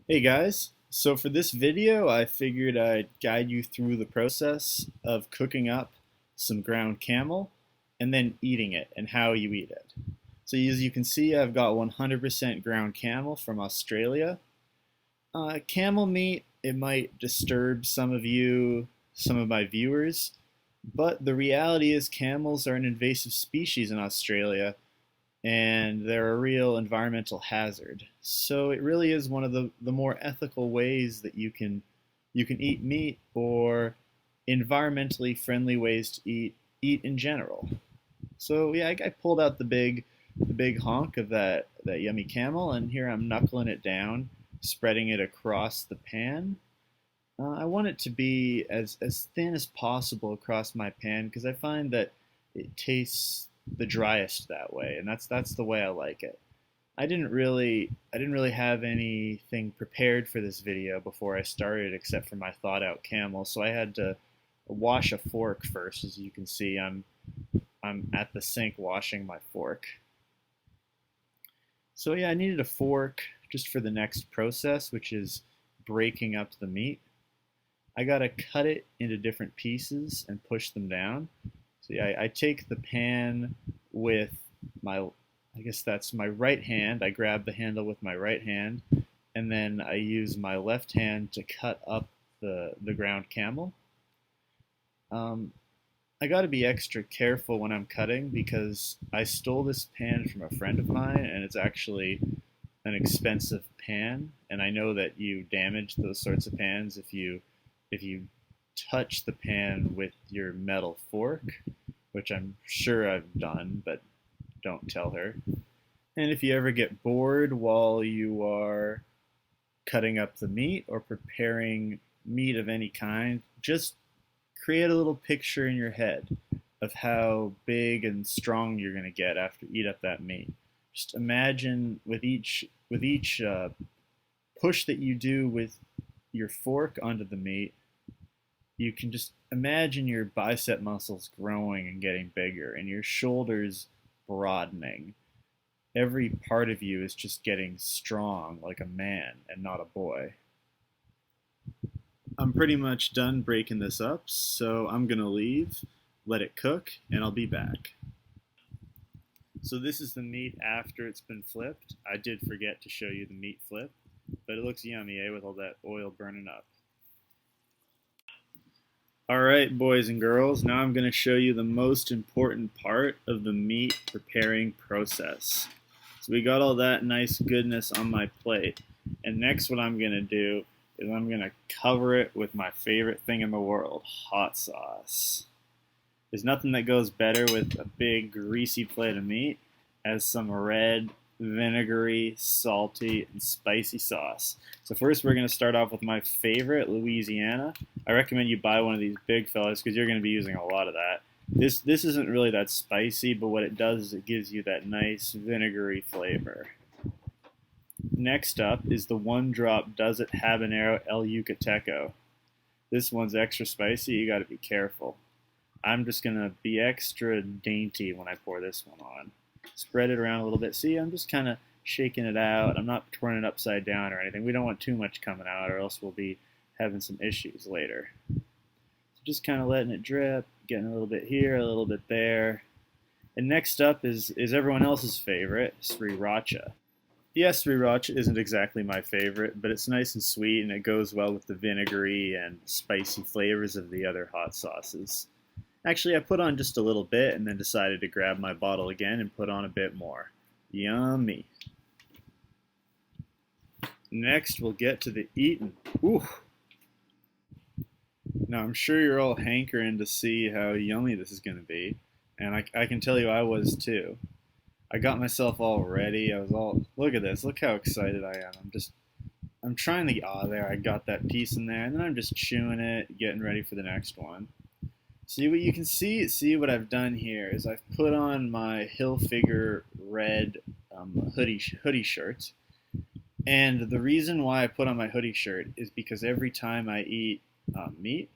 Hey guys, so for this video I figured I'd guide you through the process of cooking up some ground camel and then eating it and how you eat it. So as you can see, I've got 100% ground camel from Australia. Camel meat, it might disturb some of you, some of my viewers, but the reality is camels are an invasive species in Australia and they're a real environmental hazard. So it really is one of the more ethical ways that you can eat meat, or environmentally friendly ways to eat in general. So yeah, I pulled out the big honk of that yummy camel, and here I'm knuckling it down, spreading it across the pan. I want it to be as thin as possible across my pan because I find that it tastes the driest that way, and that's the way I like it. I didn't really have anything prepared for this video before I started except for my thawed out camel, so I had to wash a fork first. As you can see, I'm at the sink washing my fork. So yeah, I needed a fork just for the next process, which is breaking up the meat. I gotta cut it into different pieces and push them down. So yeah, I take the pan with my, I guess that's my right hand. I grab the handle with my right hand, and then I use my left hand to cut up the ground camel. Um, I got to be extra careful when I'm cutting because I stole this pan from a friend of mine, and it's actually an expensive pan. And I know that you damage those sorts of pans if you touch the pan with your metal fork, which I'm sure I've done, but don't tell her. And if you ever get bored while you are cutting up the meat or preparing meat of any kind, just create a little picture in your head of how big and strong you're going to get after you eat up that meat. Just imagine with each push that you do with your fork onto the meat, you can just imagine your bicep muscles growing and getting bigger and your shoulders broadening. Every part of you is just getting strong like a man and not a boy. I'm pretty much done breaking this up, so I'm gonna leave, let it cook, and I'll be back. So this is the meat after it's been flipped. I did forget to show you the meat flip, but it looks yummy, eh, with all that oil burning up. Alright, boys and girls, now I'm going to show you the most important part of the meat preparing process. So we got all that nice goodness on my plate, and next what I'm going to do is I'm going to cover it with my favorite thing in the world, hot sauce. There's nothing that goes better with a big greasy plate of meat as some red, vinegary, salty, and spicy sauce. So first we're going to start off with my favorite, Louisiana. I recommend you buy one of these big fellas because you're going to be using a lot of that. This isn't really that spicy, but what it does is it gives you that nice vinegary flavor. Next up is the One Drop Does It Habanero El Yucateco. This one's extra spicy, you gotta be careful. I'm just gonna be extra dainty when I pour this one on. Spread it around a little bit. See, I'm just kind of shaking it out. I'm not turning it upside down or anything. We don't want too much coming out or else we'll be having some issues later. So just kind of letting it drip, getting a little bit here, a little bit there. And next up is everyone else's favorite, sriracha. Yes, sriracha isn't exactly my favorite, but it's nice and sweet and it goes well with the vinegary and spicy flavors of the other hot sauces. Actually, I put on just a little bit and then decided to grab my bottle again and put on a bit more. Yummy. Next, we'll get to the eating. Ooh. Now, I'm sure you're all hankering to see how yummy this is going to be, and I can tell you I was too. I got myself all ready. I was all, look at this. Look how excited I am. I'm trying to, there, I got that piece in there, and then I'm just chewing it, getting ready for the next one. See what you can see what I've done here is I've put on my Hilfiger red hoodie shirt, and the reason why I put on my hoodie shirt is because every time I eat meat,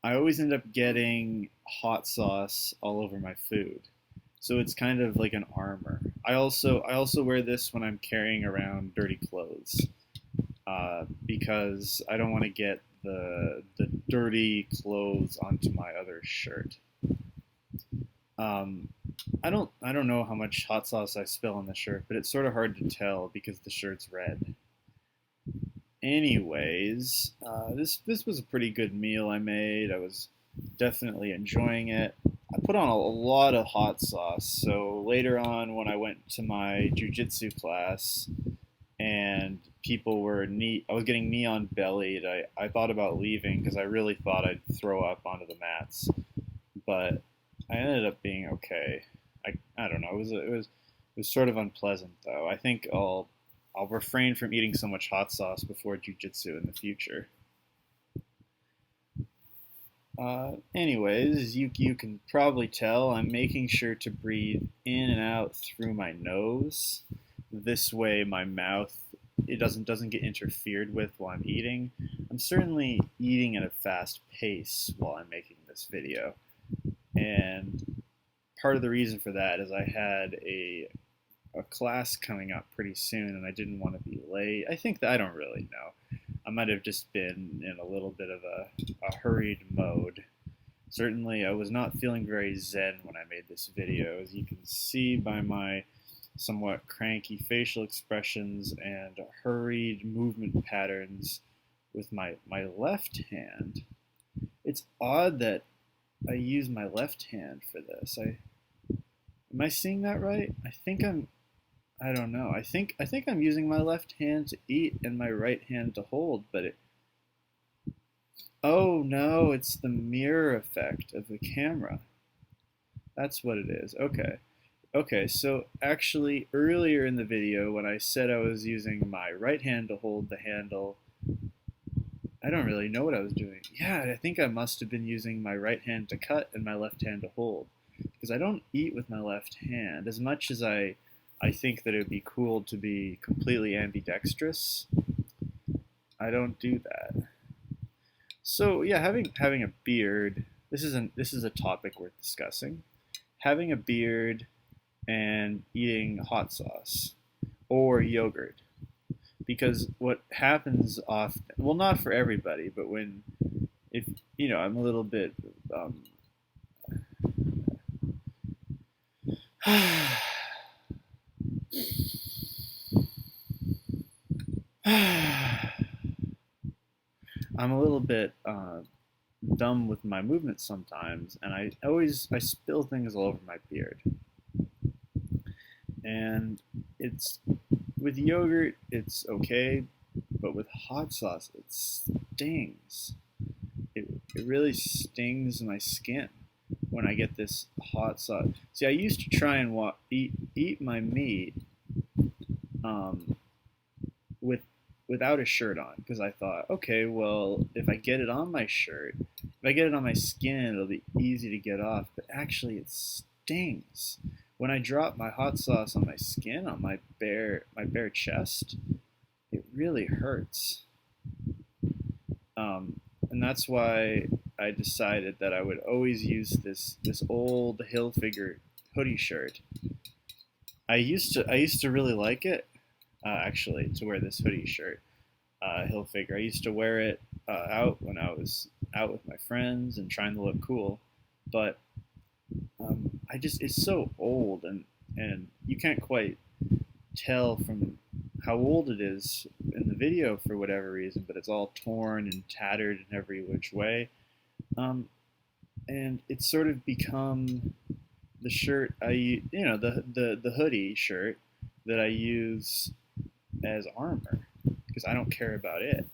I always end up getting hot sauce all over my food. So it's kind of like an armor. I also wear this when I'm carrying around dirty clothes. because I don't want to get the dirty clothes onto my other shirt. Um, I don't know how much hot sauce I spill on the shirt, but it's sort of hard to tell because the shirt's red. Anyways, this was a pretty good meal I made. I was definitely enjoying it. I put on a lot of hot sauce, so later on when I went to my jujitsu class and people were I was getting neon bellied. I thought about leaving because I really thought I'd throw up onto the mats, but I ended up being okay. I don't know. It was sort of unpleasant though. I think I'll refrain from eating so much hot sauce before jujitsu in the future. Anyways, as you can probably tell, I'm making sure to breathe in and out through my nose. This way, my mouth it doesn't get interfered with while I'm eating. I'm certainly eating at a fast pace while I'm making this video, and part of the reason for that is I had a class coming up pretty soon, and I didn't want to be late. I think that I don't really know. I might have just been in a little bit of a hurried mode. Certainly, I was not feeling very zen when I made this video, as you can see by my somewhat cranky facial expressions and hurried movement patterns with my left hand. It's odd that I use my left hand for this. Am I seeing that right? I don't know. I think I'm using my left hand to eat and my right hand to hold, but oh no, it's the mirror effect of the camera. That's what it is. Okay. Okay, so actually earlier in the video when I said I was using my right hand to hold the handle, I don't really know what I was doing. Yeah, I think I must have been using my right hand to cut and my left hand to hold. Because I don't eat with my left hand. As much as I think that it would be cool to be completely ambidextrous, I don't do that. So yeah, having a beard, this is a topic worth discussing. Having a beard and eating hot sauce or yogurt. Because what happens often, well, not for everybody, but if I'm a little bit I'm a little bit dumb with my movements sometimes, and I spill things all over my beard. And it's with yogurt, it's okay, but with hot sauce, it stings. It really stings my skin when I get this hot sauce. See, I used to try and eat my meat um, with without a shirt on because I thought, okay, well, if I get it on my shirt, if I get it on my skin, it'll be easy to get off. But actually, it stings. When I drop my hot sauce on my skin, on my bare chest, it really hurts. And that's why I decided that I would always use this old Hilfiger hoodie shirt. I used to really like it, actually, to wear this hoodie shirt, Hilfiger. I used to wear it out when I was out with my friends and trying to look cool, but it's so old, and you can't quite tell from how old it is in the video for whatever reason, but it's all torn and tattered in every which way. And it's sort of become the shirt the hoodie shirt that I use as armor because I don't care about it.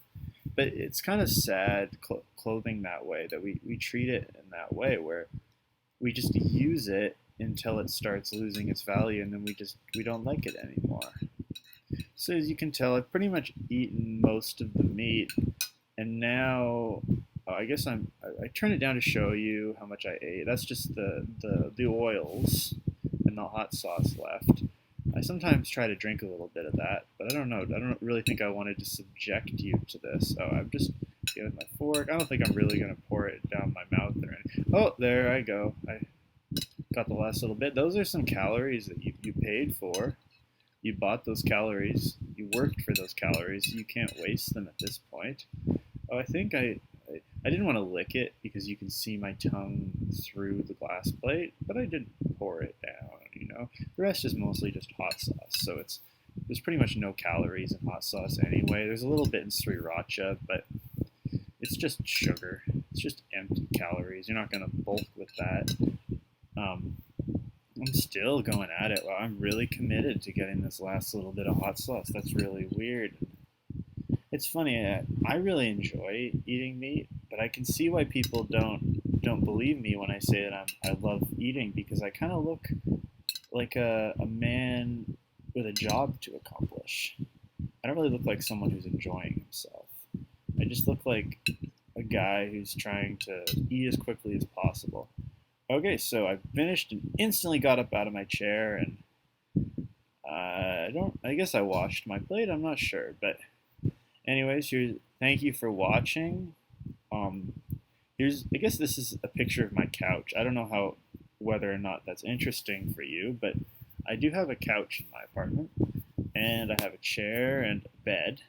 But it's kind of sad clothing that way, that we treat it in that way where we just use it until it starts losing its value, and then we don't like it anymore. So as you can tell, I've pretty much eaten most of the meat, and now I guess I turned it down to show you how much I ate. That's just the oils and the hot sauce left. I sometimes try to drink a little bit of that, but I don't know. I don't really think I wanted to subject you to this. So I'm just getting my fork. I don't think I'm really going to pour it down my mouth or anything. Oh, there I go. I got the last little bit. Those are some calories that you paid for. You bought those calories. You worked for those calories. You can't waste them at this point. Oh, I think I didn't want to lick it because you can see my tongue through the glass plate, but I did pour it down, you know. The rest is mostly just hot sauce, so there's pretty much no calories in hot sauce anyway. There's a little bit in sriracha, but it's just sugar. It's just empty calories. You're not going to bulk with that. I'm still going at it. Well, I'm really committed to getting this last little bit of hot sauce. That's really weird. It's funny. I really enjoy eating meat, but I can see why people don't believe me when I say that I love eating, because I kind of look like a man with a job to accomplish. I don't really look like someone who's enjoying himself. I just look like a guy who's trying to eat as quickly as possible. Okay, so I finished and instantly got up out of my chair, and I guess I washed my plate. I'm not sure, but anyways, thank you for watching. I guess this is a picture of my couch. I don't know whether or not that's interesting for you, but I do have a couch in my apartment, and I have a chair and a bed.